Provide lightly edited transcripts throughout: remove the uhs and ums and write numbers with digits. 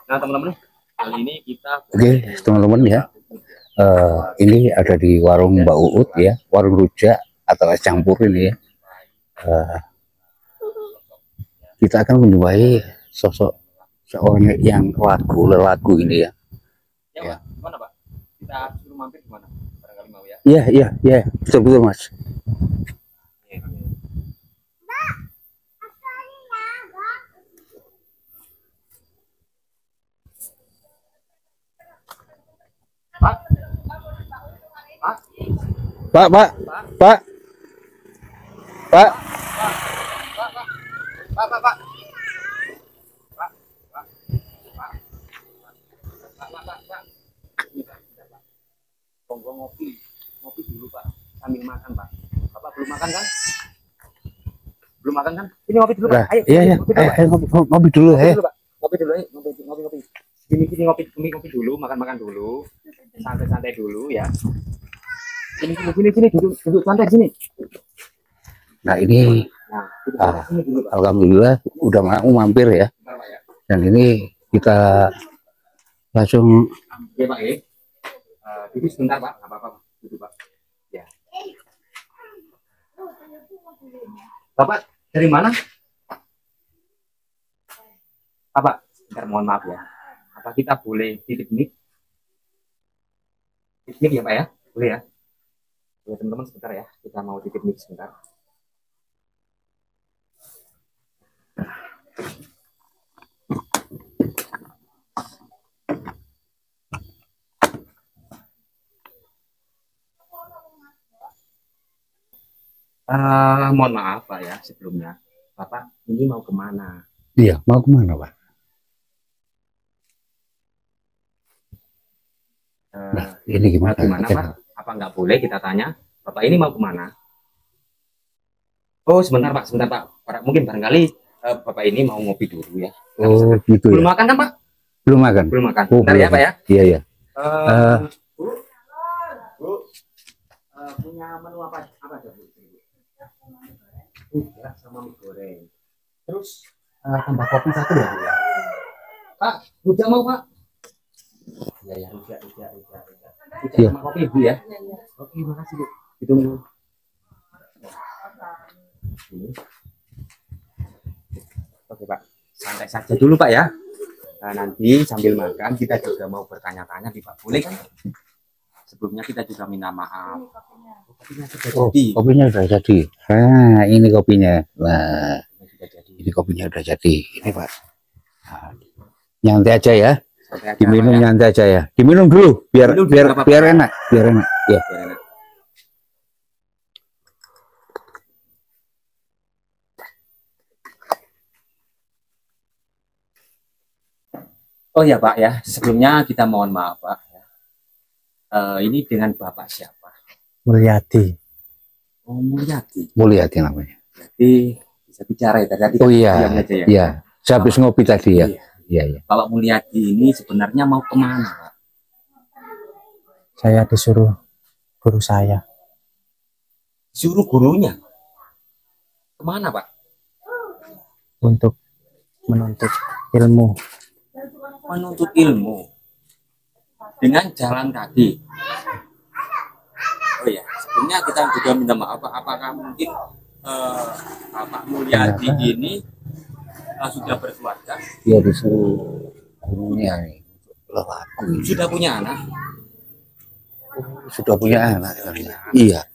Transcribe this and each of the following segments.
Nah teman-teman, kali ini kita teman-teman ya, ini ada di warung Mbak Uut ya, warung rujak atau es campur ini ya. Kita akan menjumpai sosok seorang yang lelaku ini ya. Ya, Pak. Mana Pak? Kita suruh mampir di mana? Barangkali mau ya. Iya, betul Mas. Pak. Monggo ngopi dulu Pak, sambil makan Pak. Bapak belum makan kan? Belum makan kan? Ini ngopi dulu Pak. Ayo. Iya. Ngopi dulu ya. Ngopi dulu, ngopi. Sini ngopi dulu, makan dulu. Santai dulu ya. Sini duduk santai sini. Nah ini alhamdulillah udah mau mampir ya. Dan ini kita langsung ya Pak ya. Duduk sebentar Pak, nggak apa-apa duduk Pak. Ya. Bapak dari mana? Bapak, sebentar mohon maaf ya. Apa kita boleh titip mic? Titip mic ya Pak ya? Boleh ya? Ya teman-teman sebentar ya, kita mau titip mic sebentar. Mohon maaf Pak ya sebelumnya. Bapak ini mau kemana? Iya, mau kemana Pak? Nah, ini gimana Pak? Apa nggak boleh kita tanya? Bapak ini mau kemana? Oh sebentar Pak. Mungkin barangkali Bapak ini mau ngopi dulu ya. Oh gitu. Belum makan kan Pak? Belum makan. Oh, bentar ya Pak ya. Iya. Bu, punya menu apa aja Bu? Sama mie goreng. Terus tambah kopi satu ya Bu ya. Pak, rujak mau Pak? Iya, rujak. Sama kopi Bu ya. Oke, makasih Bu. Ditunggu. Oke Pak, santai saja dulu Pak ya. Nah, nanti sambil makan kita juga mau bertanya-tanya nih Pak, boleh kan? Sebelumnya kita juga minta maaf. Kopinya sudah jadi. Nah, ini kopinya. Nah, ini kopinya sudah jadi. Ini Pak. Nah, nyantai aja ya. Diminum nyantai aja ya. Diminum dulu biar enak. Ya. Oh ya Pak ya, sebelumnya kita mohon maaf Pak. Ini dengan Bapak siapa? Mulyadi. Oh Mulyadi. Mulyadi namanya. Jadi bisa bicara ya tadi. Oh iya. Iya. Saya habis ngopi tadi ya. Iya. Bapak Mulyadi ini sebenarnya mau kemana Pak? Saya disuruh guru saya. Suruh gurunya? Kemana Pak? Untuk menuntut ilmu. Menuntut ilmu dengan jalan kaki. Oh ya, sebelumnya kita juga minta maaf Pak. Apakah mungkin Bapak Mulyadi ini sudah berkeluarga? Iya, disuruh gurunya lelaku. Sudah punya anak? Sudah punya anak. Iya.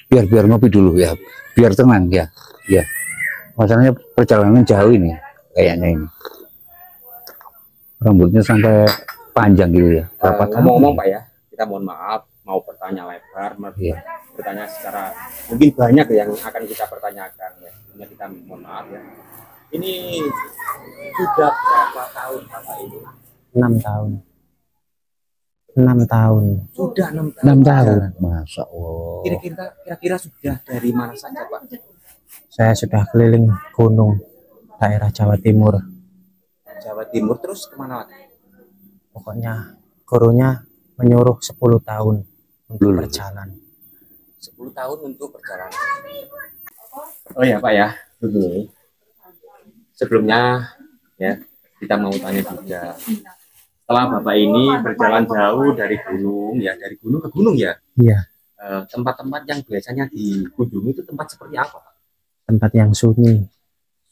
Biar ngopi dulu ya. Biar tenang ya. Iya. Masalahnya perjalanan jauh ini kayaknya ini. Rambutnya sampai panjang gitu ya. Ngomong-ngomong Pak ya, kita mohon maaf mau bertanya lebar, bertanya secara mungkin banyak yang akan kita pertanyakan ya. Sebelumnya kita mohon maaf ya. Ini sudah berapa tahun Bapak ini? 6 tahun. 6 tahun. Sudah 6 tahun. 6 tahun. Masya Allah. Kira-kira sudah dari mana saja Pak? Saya sudah keliling gunung daerah Jawa Timur. Jawa Timur terus kemana lagi? Pokoknya gurunya menyuruh 10 tahun untuk berjalan. 10 tahun untuk berjalan. Oh ya Pak ya, begini. Sebelumnya ya kita mau tanya juga. Setelah Bapak ini berjalan jauh dari gunung ya, dari gunung ke gunung ya. Iya. Tempat-tempat yang biasanya dikunjungi itu tempat seperti apa, Pak? Tempat yang sunyi.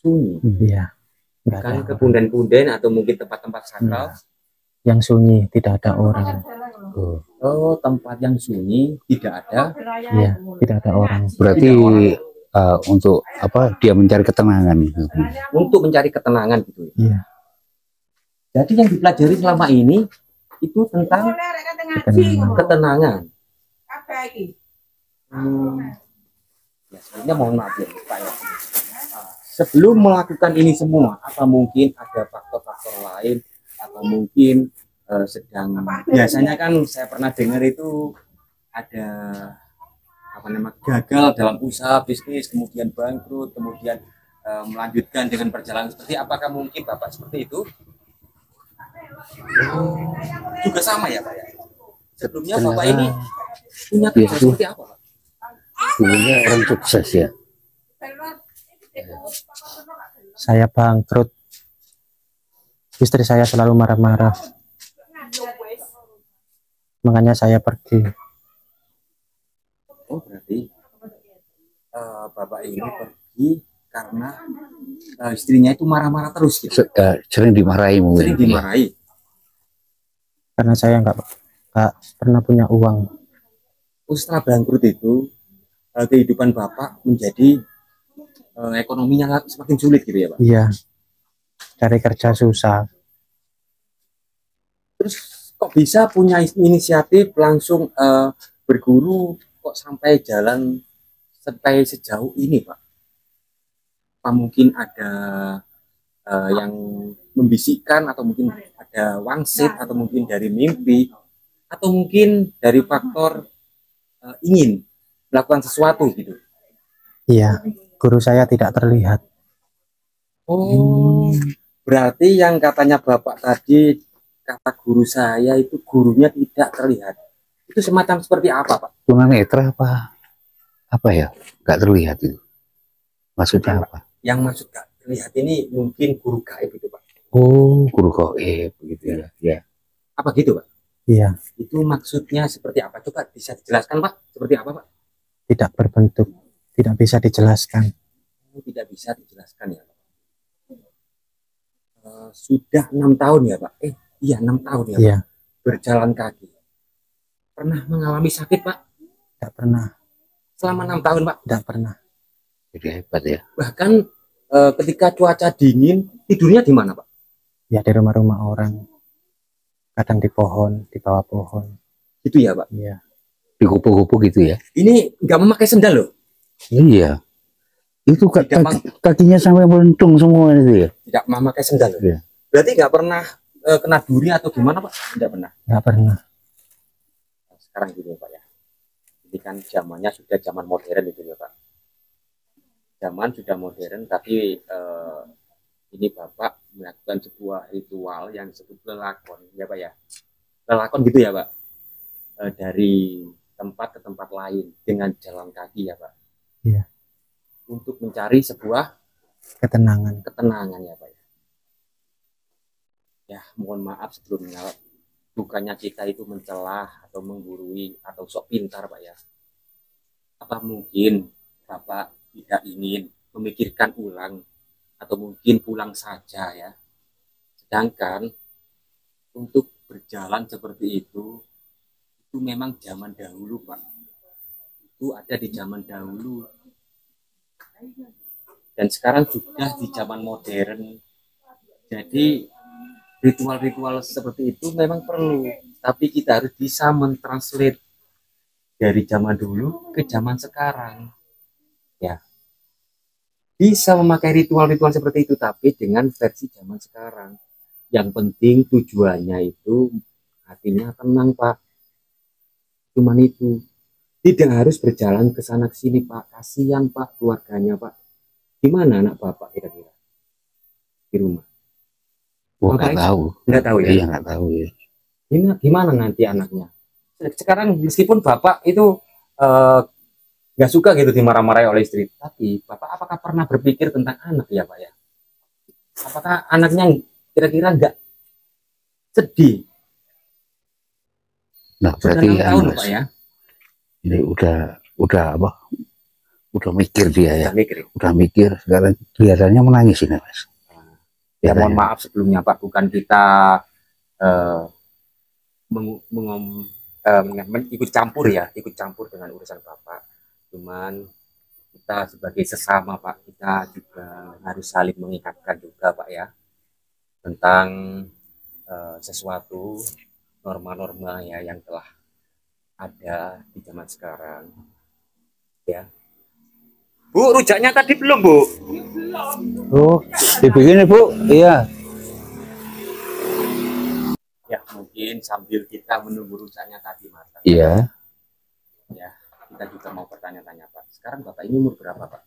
Sunyi. Iya. Nggak Bukan ada kepunden-punden atau mungkin tempat-tempat sakral. orang. Yang sunyi, tidak ada orang. Oh, tempat yang sunyi, tidak ada. Iya, tidak ada orang. Berarti untuk apa? Dia mencari ketenangan. Untuk mencari ketenangan gitu. Iya. Jadi yang dipelajari selama ini itu tentang ketenangan. Ya, sebenarnya mohon maaf ya, Pak ya. Sebelum melakukan ini semua, apa mungkin ada faktor-faktor lain atau mungkin sedang biasanya kan saya pernah dengar itu ada apa namanya gagal dalam usaha bisnis, kemudian bangkrut, kemudian melanjutkan dengan perjalanan seperti apakah mungkin Bapak seperti itu? Juga sama ya Pak ya. Sebelumnya Bapak ini punya kerja seperti apa Pak? Dulunya orang sukses ya. Saya bangkrut. Istri saya selalu marah-marah. Makanya saya pergi. Oh berarti Bapak ini pergi karena istrinya itu marah-marah terus gitu. Sering dimarahi mungkin. Sering dimarahi. Karena saya nggak pernah punya uang. Setelah bangkrut itu kehidupan Bapak menjadi ekonominya semakin sulit gitu ya Pak? Iya. Cari kerja susah. Terus kok bisa punya inisiatif langsung berguru kok sampai jalan sampai sejauh ini Pak? Apa mungkin ada yang membisikkan atau mungkin ada wangsit atau mungkin dari mimpi atau mungkin dari faktor ingin melakukan sesuatu gitu? Iya. Guru saya tidak terlihat. Oh, berarti yang katanya Bapak tadi kata guru saya itu gurunya tidak terlihat. Itu semacam seperti apa, Pak? Tunanetra apa? Apa ya? Nggak terlihat itu. Maksudnya apa? Yang maksud gak terlihat ini mungkin guru gaib itu, Pak. Oh, guru gaib begitu ya. Ya. Apa gitu, Pak? Iya. Itu maksudnya seperti apa? Coba bisa dijelaskan, Pak? Seperti apa, Pak? Tidak berbentuk. Tidak bisa dijelaskan. Tidak bisa dijelaskan ya, Pak. Sudah 6 tahun ya, Pak? Iya 6 tahun ya, Iya. Pak? Berjalan kaki. Pernah mengalami sakit, Pak? Tidak pernah. Selama 6 tahun, Pak? Tidak pernah. Jadi hebat ya. Bahkan ketika cuaca dingin, tidurnya di mana, Pak? Ya di rumah-rumah orang. Kadang di pohon, di bawah pohon. Gitu ya, Pak? Iya. Di kupu-kupu gitu ya. Ini nggak memakai sendal loh. Iya. Itu kakinya sampai melentung semua itu ya. Tidak memakai sendal loh. Iya. Berarti nggak pernah kena duri atau gimana, Pak? Tidak pernah. Nggak pernah. Sekarang gitu Pak ya. Ini kan zamannya sudah zaman modern itu ya, Pak. Zaman sudah modern tapi ini Bapak melakukan sebuah ritual yang disebut lelakon ya Pak ya. Lelakon gitu ya Pak. Dari tempat ke tempat lain dengan jalan kaki ya Pak. Iya. Untuk mencari sebuah Ketenangan. ya Pak ya. Ya mohon maaf sebelumnya bukannya kita itu mencelah atau menggurui atau sok pintar Pak ya. Apa mungkin Bapak tidak ingin memikirkan ulang atau mungkin pulang saja ya. Sedangkan untuk berjalan seperti itu memang zaman dahulu Pak. Itu ada di zaman dahulu. Dan sekarang sudah di zaman modern. Jadi ritual-ritual seperti itu memang perlu. Tapi kita harus bisa mentranslate dari zaman dulu ke zaman sekarang. Ya. Bisa memakai ritual-ritual seperti itu tapi dengan versi zaman sekarang. Yang penting tujuannya itu hatinya tenang, Pak. Cuman itu. Tidak harus berjalan ke sana ke sini, Pak. Kasihan, Pak, keluarganya, Pak. Gimana anak Bapak kira-kira di rumah? Nggak tahu. Nggak tahu ya? Iya, nggak tahu ya. Gimana nanti anaknya? Sekarang meskipun Bapak itu nggak suka gitu dimarah-marahi oleh istri, tapi Bapak apakah pernah berpikir tentang anak ya Pak ya? Apakah anaknya kira-kira nggak sedih? Nah, Sudah berarti 6 tahun Mas, Pak ya. ini udah apa? Udah mikir dia ya. Udah mikir. Udah mikir, sekarang kelihatannya menangis ini, Mas. Ya mohon Kelihatannya. maaf sebelumnya Pak, bukan kita ikut campur ya, ikut campur dengan urusan Bapak. Cuman kita sebagai sesama Pak, kita juga harus saling mengingatkan juga Pak ya, tentang sesuatu norma-norma ya yang telah ada di zaman sekarang ya. Bu, rujaknya tadi belum Bu? Oh, dibikin Bu? Iya. Ya mungkin sambil kita menunggu rujaknya tadi matang. Iya. Ya, kita juga mau bertanya-tanya Pak. Sekarang Bapak ini umur berapa Pak?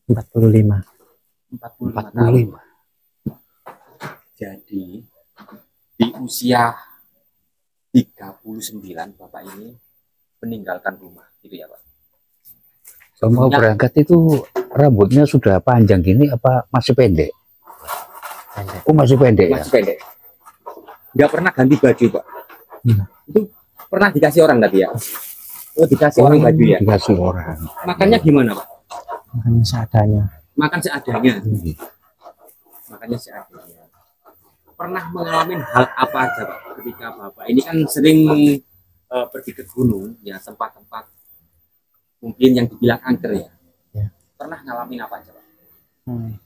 45. 45 tahun. Jadi di usia 39 Bapak ini meninggalkan rumah gitu ya Pak. Mau berangkat itu rambutnya sudah panjang gini apa masih pendek? Pendek. Oh, masih pendek ya? Masih pendek. Nggak pernah ganti baju Pak. Iya. Itu pernah dikasih orang tadi ya? Oh, dikasih orang baju ya? Dikasih orang. Makannya gimana Pak? Makanya seadanya. Makan seadanya. Makannya seadanya. Pernah mengalami hal apa aja Pak ketika Bapak ini kan sering pergi ke gunung ya, tempat-tempat mungkin yang dibilang angker ya. Ya. Pernah ngalamin apa aja Pak?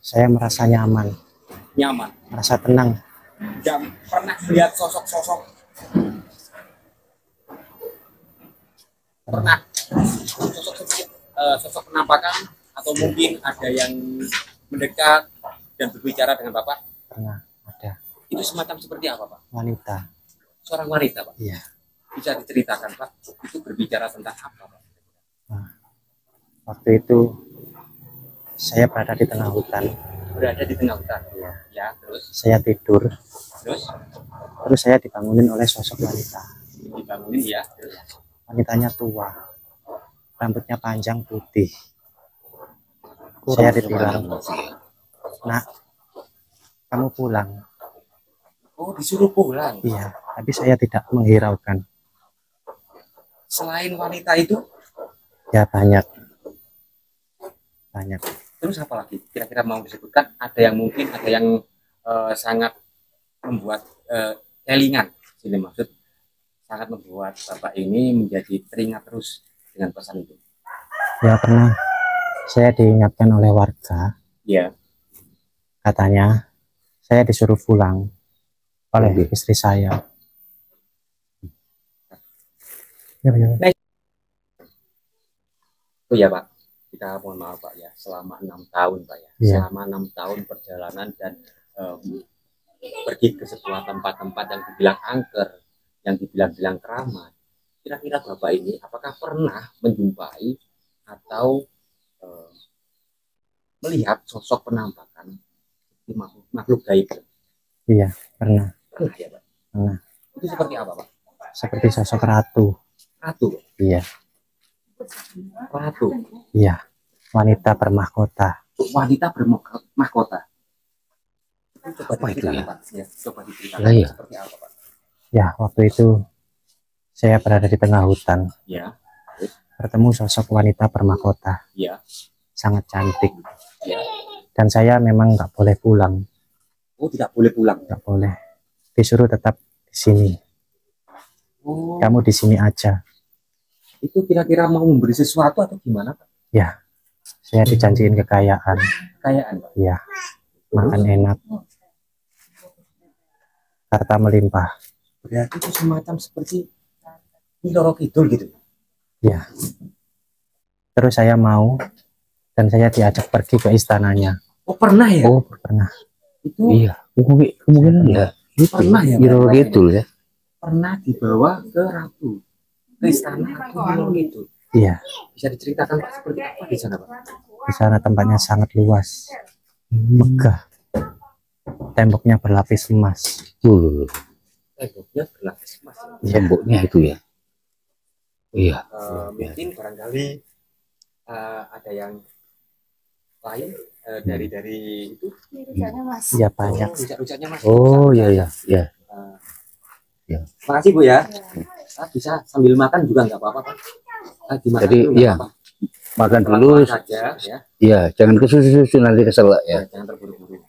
Saya merasa nyaman, Nyaman. merasa tenang. Nggak pernah lihat sosok-sosok. Pernah sosok penampakan atau mungkin ada yang mendekat dan berbicara dengan Bapak? Pernah ada Itu semacam seperti apa Pak? wanita. Seorang wanita Pak? Iya. Bisa diceritakan Pak? Itu berbicara tentang apa Pak? Nah, waktu itu saya berada di tengah hutan. Berada di tengah hutan. Ya, terus Saya tidur. terus Terus saya dibangunin oleh sosok wanita. dibangunin ya. Terus Wanitanya tua, rambutnya panjang putih. Saya dibilang, "Nak, kamu pulang." oh, disuruh pulang. Iya, tapi saya tidak menghiraukan. Selain wanita itu, Ya banyak. terus apa lagi? Kira-kira mau disebutkan? Ada yang mungkin ada yang sangat membuat kelingan. Ini maksud sangat membuat Bapak ini menjadi teringat terus dengan pesan itu. Ya pernah saya diingatkan oleh warga. Ya. Katanya saya disuruh pulang oleh istri saya. Ya. Oh ya Pak, kita mohon maaf Pak ya, selama 6 tahun Pak ya, Ya. selama 6 tahun perjalanan dan pergi ke sebuah tempat-tempat yang dibilang angker, yang dibilang-bilang keramat. Kira-kira Bapak ini apakah pernah menjumpai atau melihat sosok penampakan di makhluk gaib? Iya, pernah. Pernah ya Pak? Pernah. Itu seperti apa Pak? Seperti sosok ratu. Ratu? Iya, Ratu? iya. Wanita bermahkota. Wanita bermahkota? Coba Apa itu ya? Pak. Ya, coba diceritakan Lah, ya. seperti apa Pak? Ya, waktu itu saya berada di tengah hutan. Ya, Bertemu sosok wanita bermahkota. ya, Sangat cantik. ya. Dan saya memang nggak boleh pulang. Oh, tidak boleh pulang. Nggak boleh. Disuruh tetap di sini. Oh, Kamu di sini aja. itu kira-kira mau memberi sesuatu atau gimana Pak? Ya, saya dijanjiin kekayaan. Kekayaan Pak? Ya, makan enak. Harta melimpah. Berarti itu semacam seperti Nyiro Kidul gitu. Ya. Terus saya mau dan saya diajak pergi ke istananya. Oh, pernah ya? Oh, Pernah. Itu iya. Kemungkinan ya. pernah ya? Nyiro Kidul ya. Pernah dibawa ke Ratu, ke istana Ratu Nyiro Kidul. Iya. Bisa diceritakan Pak seperti apa di sana Pak? Di sana tempatnya sangat luas. Megah. Temboknya berlapis emas. Temboknya berlapis emas. Temboknya itu ya. Iya. Mungkin barangkali ada yang lain dari itu Iya banyak. rujak-rujaknya Mas. Oh iya iya iya. Ya. Makasih Bu ya. Bisa sambil makan juga nggak apa-apa Pak. Dimakan Jadi dulu, nggak iya, apa-apa. makan dulu. Pelan-pelan saja ya. Iya, jangan kesusu nanti kesel ya. Jangan terburu-buru.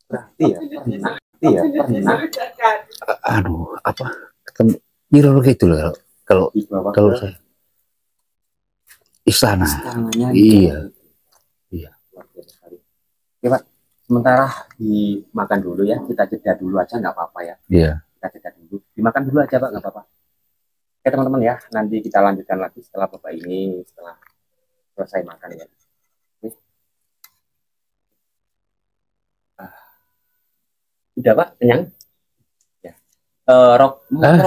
Berarti ya pernah. Aduh, apa? Ketemu mirror gitu loh. Kalau Dibawa kalau ke saya istana. istananya. Iya. Iya. Oke Pak, sementara dimakan dulu ya, kita jeda dulu aja nggak apa-apa ya. Iya. Kita jeda dulu, dimakan dulu aja Pak, nggak apa-apa. Oke teman-teman ya, nanti kita lanjutkan lagi setelah Bapak ini, setelah selesai makan ya. Oke. Udah Pak, kenyang? Ya.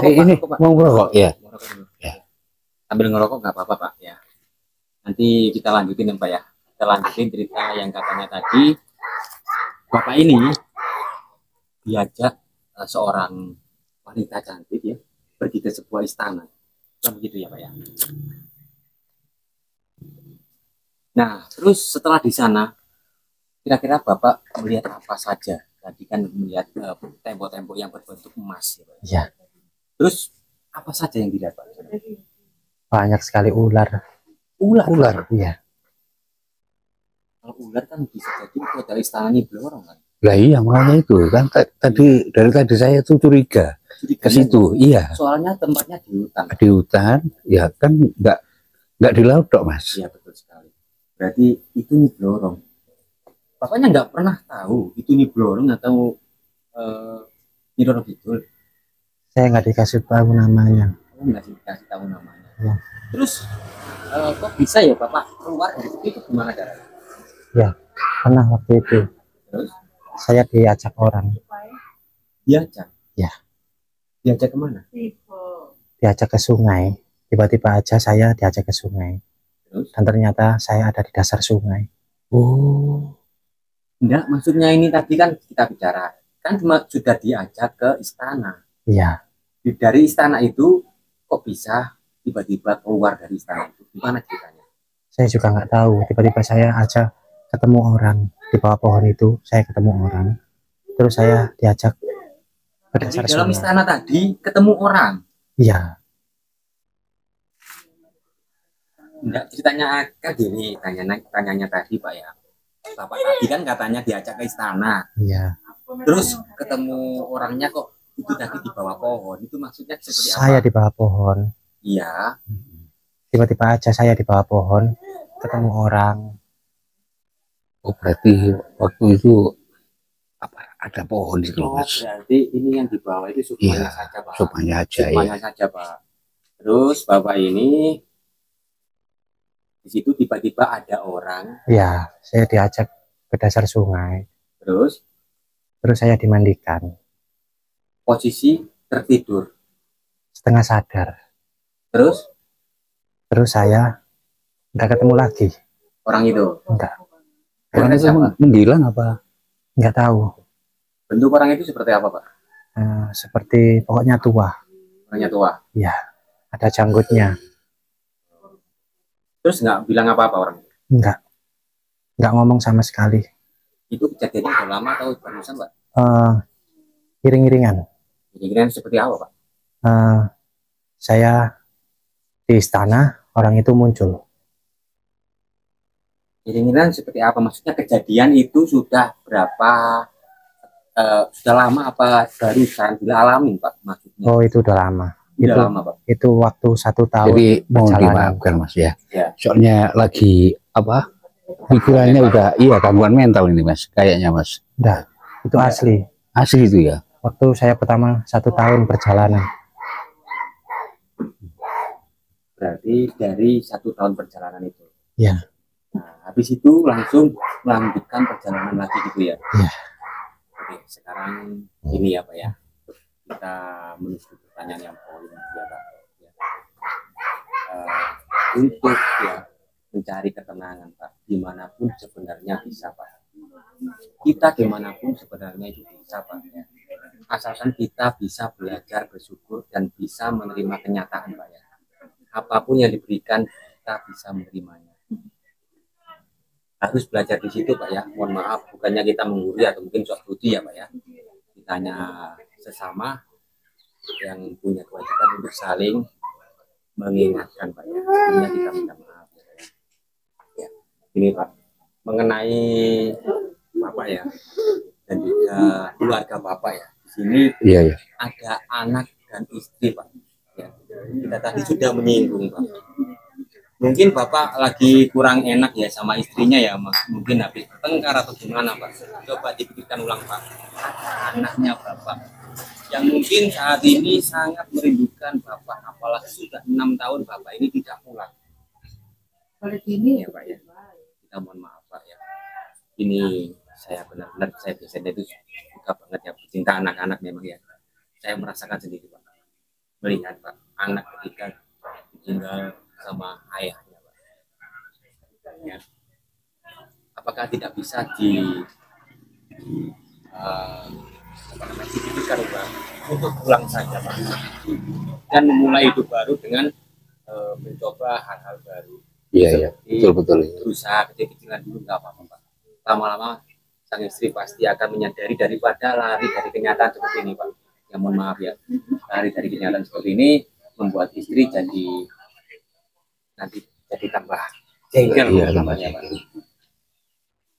Ini mau ngerokok ya. Ya. Sambil ngerokok nggak apa-apa Pak ya. Nanti kita lanjutin ya Pak ya. Kita lanjutin cerita yang katanya tadi Bapak ini diajak seorang wanita cantik ya pergi ke sebuah istana. Kan begitu ya Pak ya. Nah, terus setelah di sana kira-kira Bapak melihat apa saja? Tadi kan melihat tembok-tembok yang berbentuk emas ya Pak. Iya. Terus apa saja yang dilihat Pak? Banyak sekali ular. Ular. Iya. Kalau ular kan bisa jadi itu adalah istananya Blorong kan. Lah iya, makanya itu kan tadi dari tadi saya tuh curiga ke situ. Iya. Soalnya tempatnya di hutan. Di hutan, ya kan nggak di laut dok Mas. Iya betul sekali. Berarti itu Nyi Blorong. Bapaknya nggak pernah tahu itu Nyi Blorong atau Nyi Roro Kidul. Saya nggak dikasih tahu namanya. Oh, nggak dikasih tahu namanya. Ya. Terus kok bisa ya Bapak keluar dari situ, itu gimana caranya? Ya, pernah waktu itu. Terus Saya diajak orang. diajak? Ya. Diajak kemana? Diajak ke sungai. Tiba-tiba aja saya diajak ke sungai. Terus? Dan ternyata saya ada di dasar sungai. Oh. Enggak, maksudnya ini tadi kan kita bicara. Kan cuma sudah diajak ke istana. Iya. Dari istana itu kok bisa tiba-tiba keluar dari istana itu? Gimana ceritanya? Saya juga nggak tahu. Tiba-tiba saya aja ketemu orang di bawah pohon itu. Saya ketemu orang. Terus saya diajak ke Di dasar dalam sungai. istana tadi ketemu orang. Iya. Enggak, ceritanya kan gini, tanyanya tadi Pak ya. Bapak tadi kan katanya diajak ke istana. Iya. Terus ketemu orangnya kok itu tadi di bawah pohon. Itu maksudnya seperti Saya apa? di bawah pohon. Iya. Tiba-tiba aja saya di bawah pohon ketemu orang. Oh berarti waktu itu apa ada pohon itu Oh, Mas. berarti ini yang di bawah itu sukmanya Iya, saja Pak. sukmanya aja Sukmanya ya. saja Pak. Terus Bapak ini di situ tiba-tiba ada orang. Ya, saya diajak ke dasar sungai. Terus Terus saya dimandikan. posisi tertidur. Setengah sadar. Terus Terus saya nggak ketemu lagi. orang itu Enggak. Orang Orangnya itu siapa? menghilang apa? Nggak tahu. Bentuk orang itu seperti apa Pak? Seperti pokoknya tua. Orangnya tua. Ya, ada janggutnya. Terus nggak bilang apa-apa orang? Enggak. Nggak ngomong sama sekali. Itu kejadiannya udah lama atau barusan Pak? Iring-iringan. Kira-kira seperti apa Pak? Saya di istana, orang itu muncul. Kira-kira seperti apa? Maksudnya kejadian itu sudah berapa? Sudah lama apa barusan dialami Pak? Maksudnya? Oh, itu udah lama. Udah itu lama Pak. Itu waktu 1 tahun. Jadi mau perjalanan. dimaafkan Mas ya. Ya. Soalnya lagi apa? Pikirannya udah iya gangguan mental ini Mas. Kayaknya Mas. Udah, itu asli. Asli itu ya. Waktu saya pertama 1 tahun perjalanan. Berarti dari 1 tahun perjalanan itu. Ya. Nah, habis itu langsung melanjutkan perjalanan lagi gitu ya. Ya. Oke, sekarang ini ya Pak ya. Kita menuju pertanyaan yang poin ya Pak. Ya. Untuk ya mencari ketenangan Pak, dimanapun sebenarnya bisa Pak. Kita dimanapun sebenarnya itu bisa Pak ya. Asalkan kita bisa belajar bersyukur dan bisa menerima kenyataan Pak ya. Apapun yang diberikan kita kita bisa menerimanya. Harus belajar di situ Pak ya. Mohon maaf, bukannya kita menggurui atau mungkin sok budi ya Pak ya. Kita hanya sesama yang punya kewajiban untuk saling mengingatkan Pak ya. Sebelumnya kita minta maaf ya, Pak ya. Ini Pak, mengenai Bapak ya dan juga keluarga Bapak ya. Di sini ada anak dan istri Pak. Ya. Kita tadi sudah menyinggung Pak. Mungkin Bapak lagi kurang enak ya sama istrinya ya, mungkin habis bertengkar atau gimana Pak. Coba dipikirkan ulang Pak. Ada anaknya Bapak yang mungkin saat ini sangat merindukan Bapak, apalagi sudah 6 tahun Bapak ini tidak pulang. Ini ya Pak ya, kita mohon maaf Pak ya. Ini saya benar-benar, saya biasanya itu suka banget ya, cinta anak-anak memang ya. Saya merasakan sendiri Pak, melihat Pak, anak ketika tinggal sama ayahnya Pak. Ya. Apakah tidak bisa dipikirkan Pak untuk pulang saja Pak dan memulai hidup baru dengan mencoba hal-hal baru. Iya, betul. Berusaha kecil-kecilan dulu nggak apa-apa Pak. Lama-lama sang istri pasti akan menyadari daripada lari dari kenyataan seperti ini Pak. Ya mohon maaf ya, lari dari kenyataan seperti ini membuat istri nanti jadi tambah jengkel. Iya, tambah jengkel.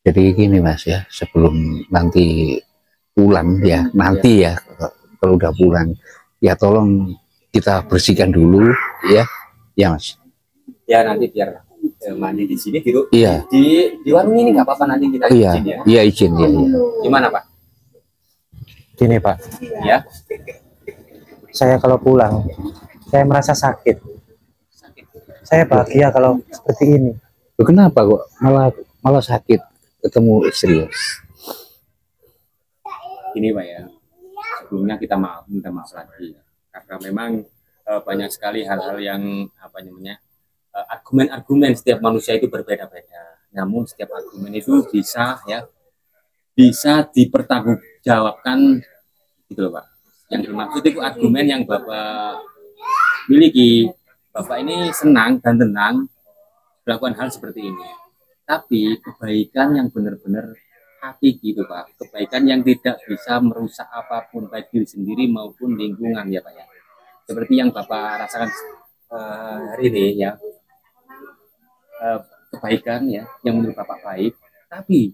Jadi gini Mas ya, sebelum nanti pulang ya, nanti ya kalau udah pulang ya tolong kita bersihkan dulu ya Mas. Ya nanti biar mandi di sini gitu. Iya. Di warung ini nggak apa-apa, nanti kita izin ya. Iya izin ya. Gimana Pak? Gini Pak, Ya. saya kalau pulang saya merasa sakit. Saya bahagia kalau seperti ini. Loh, kenapa kok malah sakit ketemu istri? Ini Pak ya, sebelumnya kita minta maaf lagi ya. Karena memang banyak sekali hal-hal yang argumen-argumen setiap manusia itu berbeda-beda. Namun setiap argumen itu bisa dipertanggungjawabkan gitu loh Pak. Yang dimaksud itu argumen yang Bapak miliki. Bapak ini senang dan tenang melakukan hal seperti ini. Tapi kebaikan yang benar-benar hati gitu Pak. Kebaikan yang tidak bisa merusak apapun baik diri sendiri maupun lingkungan ya Pak ya. Seperti yang Bapak rasakan hari ini ya. Kebaikan ya yang menurut Bapak baik, tapi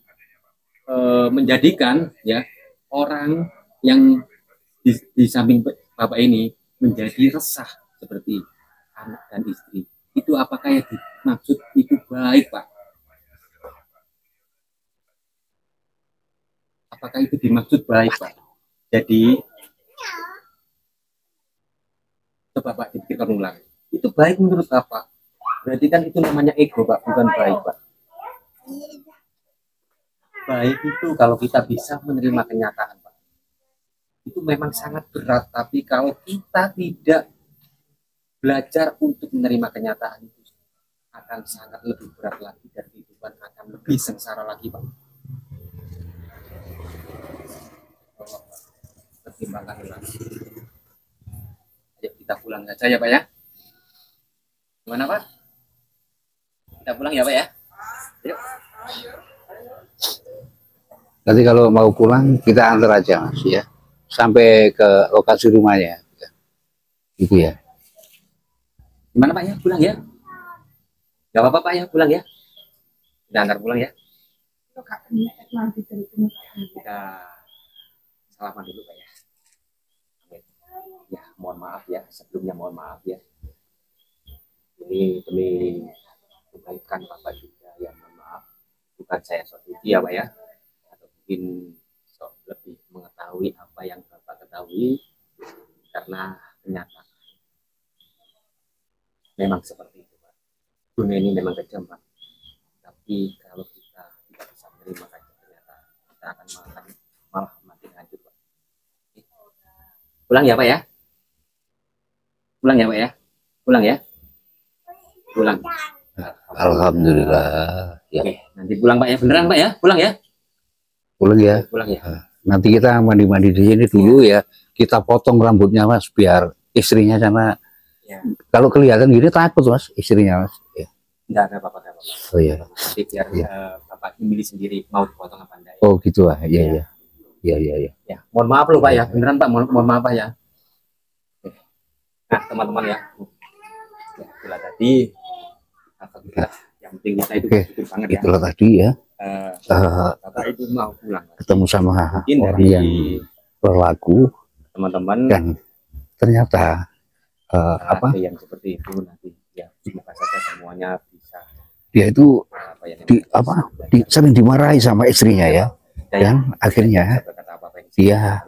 menjadikan ya orang yang di samping Bapak ini menjadi resah seperti anak dan istri. Itu apakah yang dimaksud itu baik Pak? Apakah itu dimaksud baik Pak? Jadi coba Pak dipikirkan ulang. Itu baik menurut Bapak? Berarti kan itu namanya ego Pak, bukan baik Pak. Baik itu kalau kita bisa menerima kenyataan Pak. Itu memang sangat berat, tapi kalau kita tidak belajar untuk menerima kenyataan itu akan sangat lebih berat lagi dan kehidupan akan lebih sengsara lagi Pak. Pertimbangkan lagi. Ayo kita pulang saja ya Pak ya. Gimana Pak? Kita pulang ya Pak ya. Yuk. Nanti kalau mau pulang kita antar aja Mas ya, sampai ke lokasi rumahnya. Gitu ya. Gimana Pak ya? Pulang ya? Gak apa-apa Pak ya, pulang ya. Kita antar pulang ya. Kita salaman dulu Pak ya. Ya, mohon maaf ya. Sebelumnya mohon maaf ya. Ini demi kebaikan Bapak juga ya, mohon maaf. Bukan saya sok suci ya Pak ya. Atau mungkin sok lebih mengetahui apa yang Bapak ketahui. Karena kenyataan memang seperti itu Pak. Dunia ini memang kejam Pak. Tapi kalau kita tidak bisa menerima kenyataan, kita akan malah makin hancur Pak. Pulang ya Pak ya. Pulang ya Pak ya. Pulang ya. Pulang. Alhamdulillah. Ya. Oke, nanti pulang Pak ya. Beneran Pak ya. Pulang ya. Pulang ya. Pulang ya. Nanti kita mandi-mandi di sini dulu ya. Kita potong rambutnya Mas biar istrinya sama. Ya. Kalau kelihatan gini takut Mas istrinya Mas. Ya. Enggak ada apa-apa, enggak apa-apa. Oh iya. Nanti biar Iya. Bapak memilih sendiri mau dipotong apa enggak. Oh gitu ah. Iya iya. Iya iya iya. Ya, mohon maaf loh Pak ya, beneran Pak, mohon maaf Pak ya. Nah teman-teman ya, itulah tadi, alhamdulillah, yang penting kita itu Oke, bersyukur banget ya. itulah tadi ya. Bapak itu mau pulang. Ketemu sama Mungkin orang dari yang berlaku teman-teman dan ternyata apa? ada yang seperti itu nanti ya, semoga saja semuanya bisa Dia itu apa ya, sering dimarahi sama istrinya ya. Dan akhirnya dia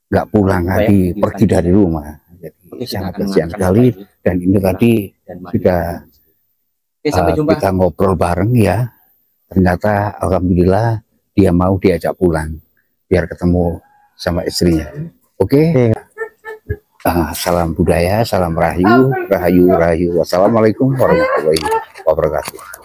nggak pulang lagi, pergi dari rumah. Jadi sangat kasihan sekali. Dan ini tadi sudah kita ngobrol bareng ya. Ternyata alhamdulillah dia mau diajak pulang biar ketemu sama istrinya. Oke. Salam budaya, salam rahayu, rahayu, rahayu. Wassalamualaikum warahmatullahi wabarakatuh.